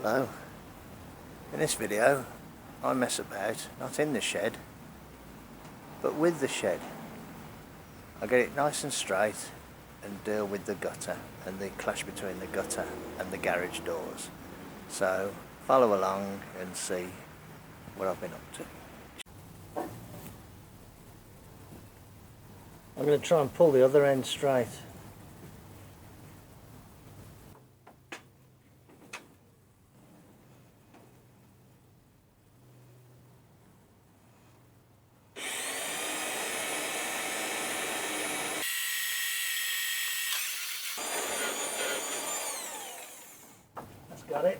Hello. In this video I mess about, not in the shed, but with the shed. I get it nice and straight and deal with the gutter and the clash between the gutter and the garage doors. So follow along and see what I've been up to. I'm going to try and pull the other end straight. That's got it.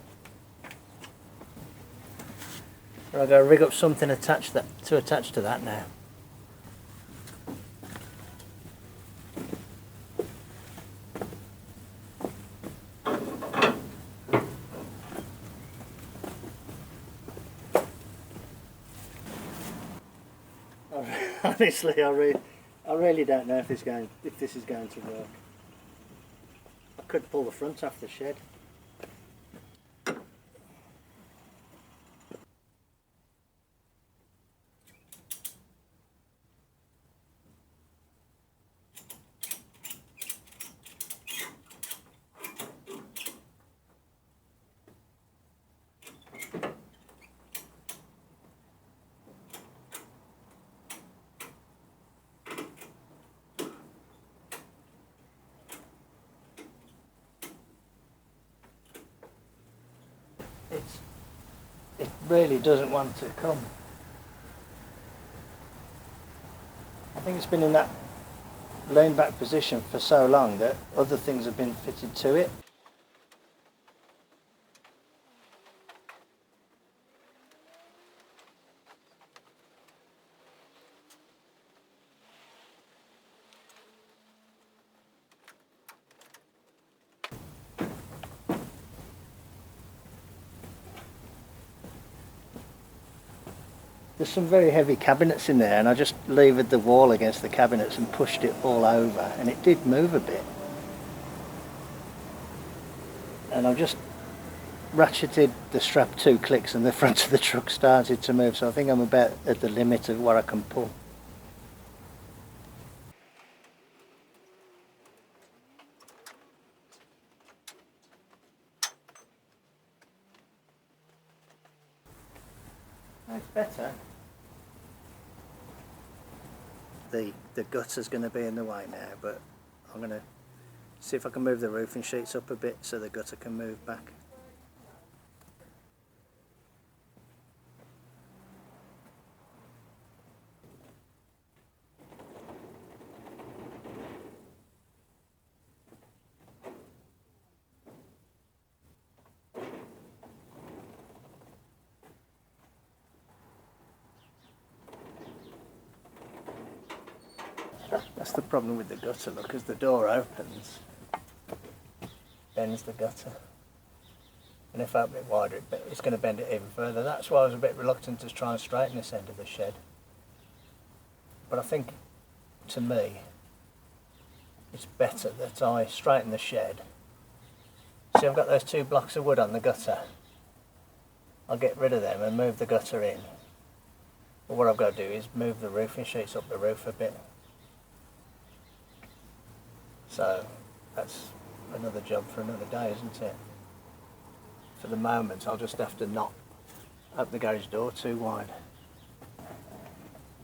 Right, I've got to rig up something to attach to that now. Honestly, I really don't know if this is going to work. I could pull the front off the shed. It really doesn't want to come. I think it's been in that lean back position for so long that other things have been fitted to it. There's some very heavy cabinets in there, and I just levered the wall against the cabinets and pushed it all over, and it did move a bit. And I've just ratcheted the strap 2 clicks and the front of the truck started to move, so I think I'm about at the limit of what I can pull. That's better. The gutter's going to be in the way now, but I'm going to see if I can move the roofing sheets up a bit so the gutter can move back. That's the problem with the gutter, look, as the door opens, bends the gutter. And if I open it wider, it's going to bend it even further. That's why I was a bit reluctant to try and straighten this end of the shed. But I think, to me, it's better that I straighten the shed. See, I've got those 2 blocks of wood on the gutter. I'll get rid of them and move the gutter in. But what I've got to do is move the roofing sheets up the roof a bit. So that's another job for another day, isn't it? For the moment I'll just have to not open the garage door too wide.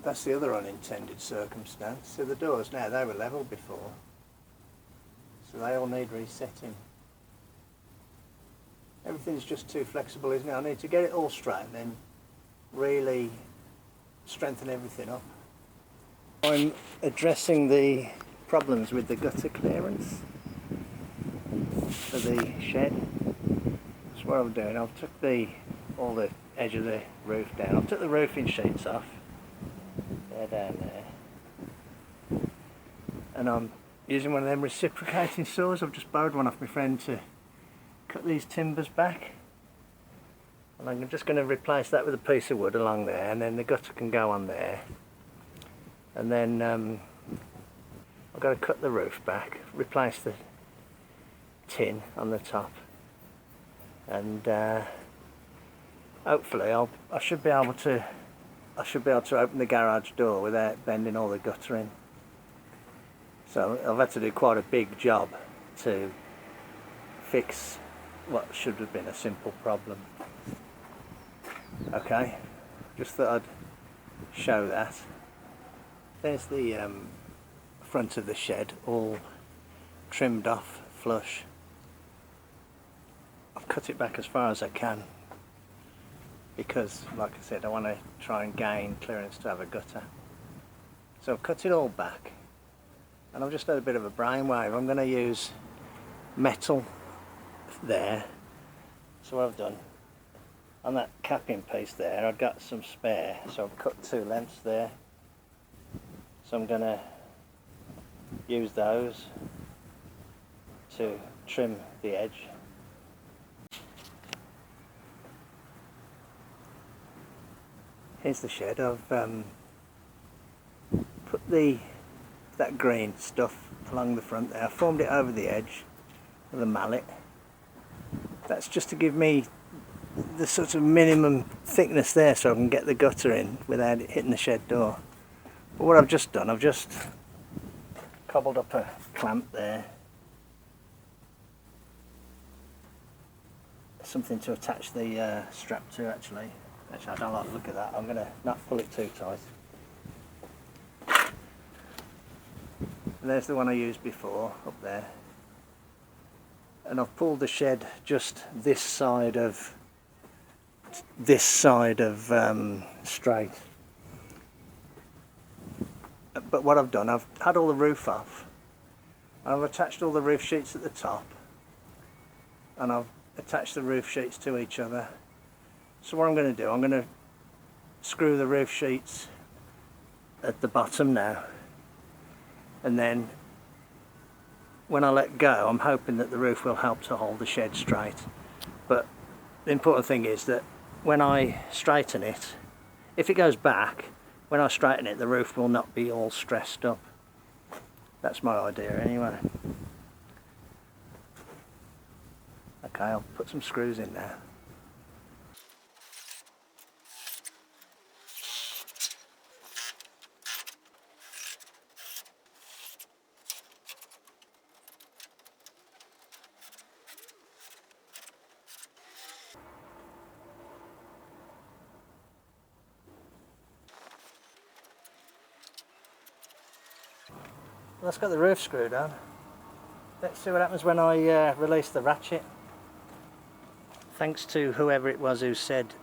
That's the other unintended circumstance. So the doors now, they were level before, so they all need resetting. Everything's just too flexible, isn't it? I need to get it all straight and then really strengthen everything up. I'm addressing the problems with the gutter clearance for the shed. That's what I'm doing. I've took all the edge of the roof down. I've took the roofing sheets off. They're down there. And I'm using one of them reciprocating saws. I've just borrowed one off my friend to cut these timbers back. And I'm just going to replace that with a piece of wood along there, and then the gutter can go on there. And then I've got to cut the roof back, replace the tin on the top, and hopefully I should be able to open the garage door without bending all the gutter in. So I've had to do quite a big job to fix what should have been a simple problem. Okay, just thought I'd show that. There's the front of the shed, all trimmed off flush. I've cut it back as far as I can because, like I said, I want to try and gain clearance to have a gutter. So I've cut it all back, and I've just had a bit of a brainwave. I'm going to use metal there. So what I've done, on that capping piece there, I've got some spare, so I've cut 2 lengths there. So I'm going to use those to trim the edge. Here's the shed. I've put that green stuff along the front there. I formed it over the edge with a mallet. That's just to give me the sort of minimum thickness there so I can get the gutter in without it hitting the shed door. But what I've just done, I've just cobbled up a clamp there, something to attach the strap to. Actually I don't like the look of that. I'm going to not pull it too tight. And there's the one I used before up there, and I've pulled the shed just this side of straight. But what I've done, I've had all the roof off, I've attached all the roof sheets at the top, and I've attached the roof sheets to each other. So what I'm going to do, I'm going to screw the roof sheets at the bottom now, and then when I let go, I'm hoping that the roof will help to hold the shed straight. But the important thing is that when I straighten it, if it goes back, when I straighten it, the roof will not be all stressed up. That's my idea anyway. Okay, I'll put some screws in there. Well, that's got the roof screwed on. Let's see what happens when I release the ratchet. Thanks to whoever it was who said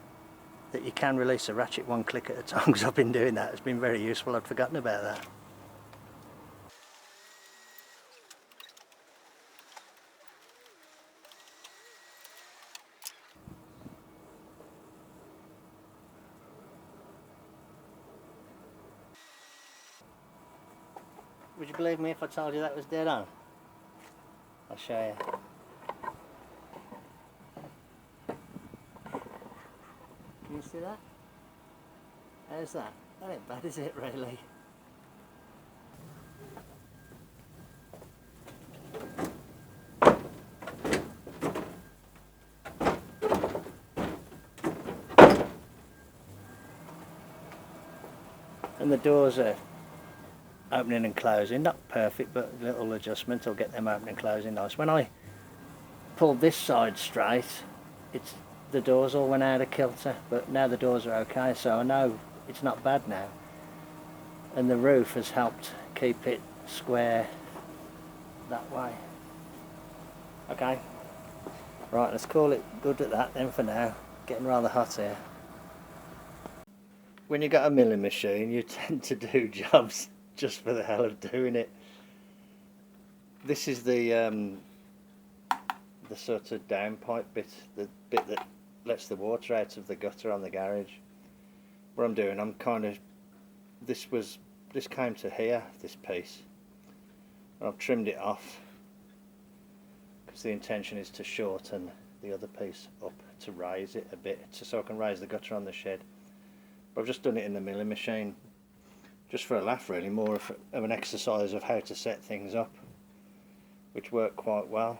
that you can release a ratchet 1 click at a time, because I've been doing that. It's been very useful. I'd forgotten about that. Would you believe me if I told you that was dead on? I'll show you. Can you see that? How's that? That ain't bad, is it, really? And the doors are opening and closing, not perfect, but a little adjustment will get them opening and closing nice. When I pulled this side straight, the doors all went out of kilter, but now the doors are okay, so I know it's not bad now. And the roof has helped keep it square that way. Okay, right, let's call it good at that then for now. Getting rather hot here. When you've got a milling machine, you tend to do jobs just for the hell of doing it. This is the sort of downpipe bit, the bit that lets the water out of the gutter on the garage. What I'm doing, I'm kind of, this came to here, this piece, and I've trimmed it off because the intention is to shorten the other piece up to raise it a bit, so I can raise the gutter on the shed. But I've just done it in the milling machine, just for a laugh really, more of an exercise of how to set things up, which worked quite well.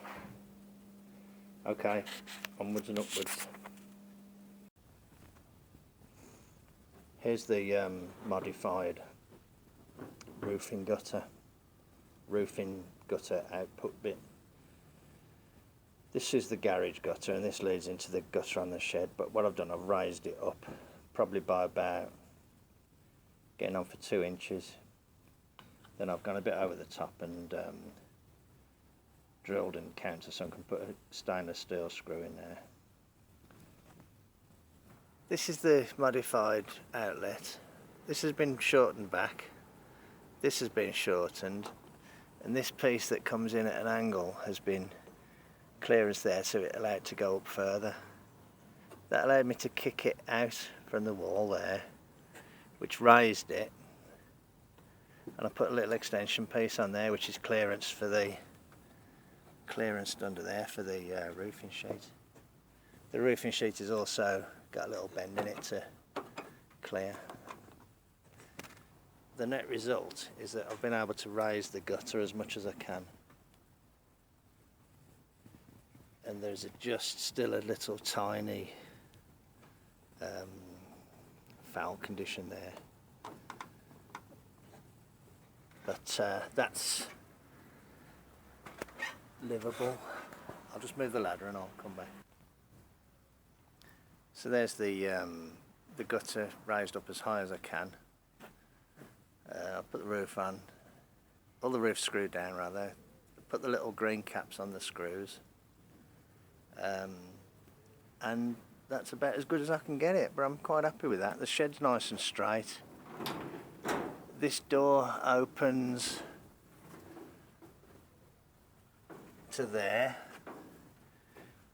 Okay, onwards and upwards. Here's the modified roofing gutter output bit. This is the garage gutter, and this leads into the gutter on the shed, but what I've done, I've raised it up probably by about getting on for 2 inches. Then I've gone a bit over the top and drilled in counter so I can put a stainless steel screw in there. This is the modified outlet. This has been shortened back, this has been shortened, and this piece that comes in at an angle has been clearance there, so it allowed to go up further. That allowed me to kick it out from the wall there, which raised it, and I put a little extension piece on there which is clearance under there for the roofing sheet. The roofing sheet has also got a little bend in it to clear. The net result is that I've been able to raise the gutter as much as I can, and there's just still a little tiny foul condition there, but that's livable. I'll just move the ladder and I'll come back. So there's the gutter raised up as high as I can. I'll put the roof on, all the roof's screwed down rather, put the little green caps on the screws, and that's about as good as I can get it, but I'm quite happy with that. The shed's nice and straight. This door opens to there,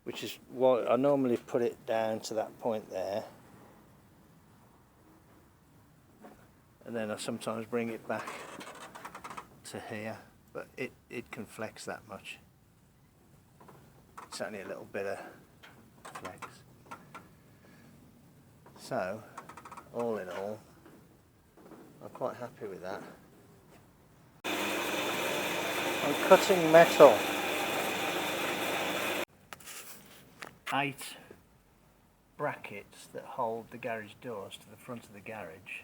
which is why I normally put it down to that point there, and then I sometimes bring it back to here, but it can flex that much. It's only a little bit of flex. So all in all, I'm quite happy with that. I'm cutting metal. 8 brackets that hold the garage doors to the front of the garage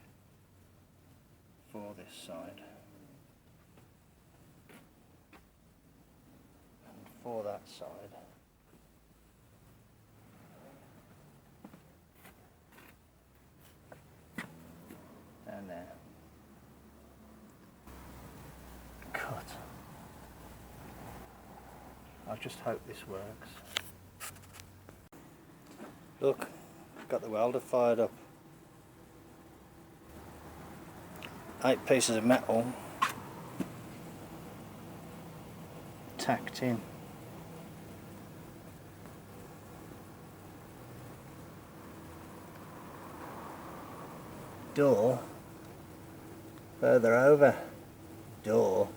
for this side and for that side. Down there. Cut. I just hope this works. Look, got the welder fired up. 8 pieces of metal tacked in. Door further over. Door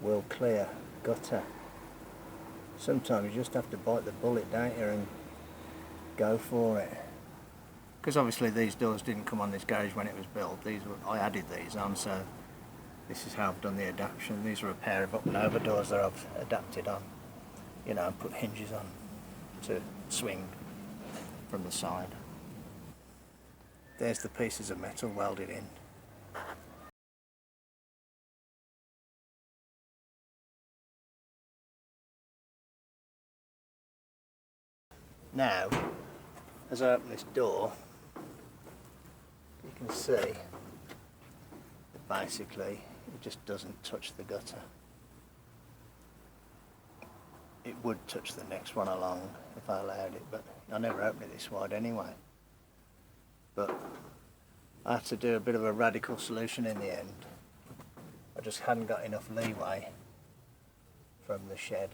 will clear. Gutter. Sometimes you just have to bite the bullet, don't you, and go for it. Because obviously these doors didn't come on this garage when it was built. I added these on, so this is how I've done the adaptation. These are a pair of up and over doors that I've adapted on, you know, and put hinges on to swing from the side. There's the pieces of metal welded in. Now, as I open this door, you can see that basically it just doesn't touch the gutter. It would touch the next one along if I allowed it, but I never open it this wide anyway. But I had to do a bit of a radical solution in the end. I just hadn't got enough leeway from the shed.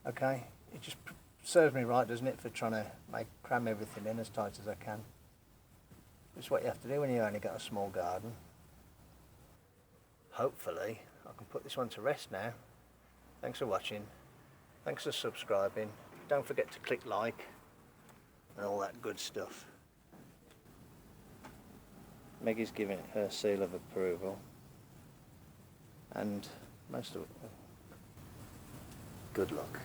Okay, it just serves me right, doesn't it, for trying to cram everything in as tight as I can. It's what you have to do when you only got a small garden. Hopefully I can put this one to rest now. Thanks for watching. Thanks for subscribing. Don't forget to click like and all that good stuff. Maggie's giving it her seal of approval, and most of it, good luck.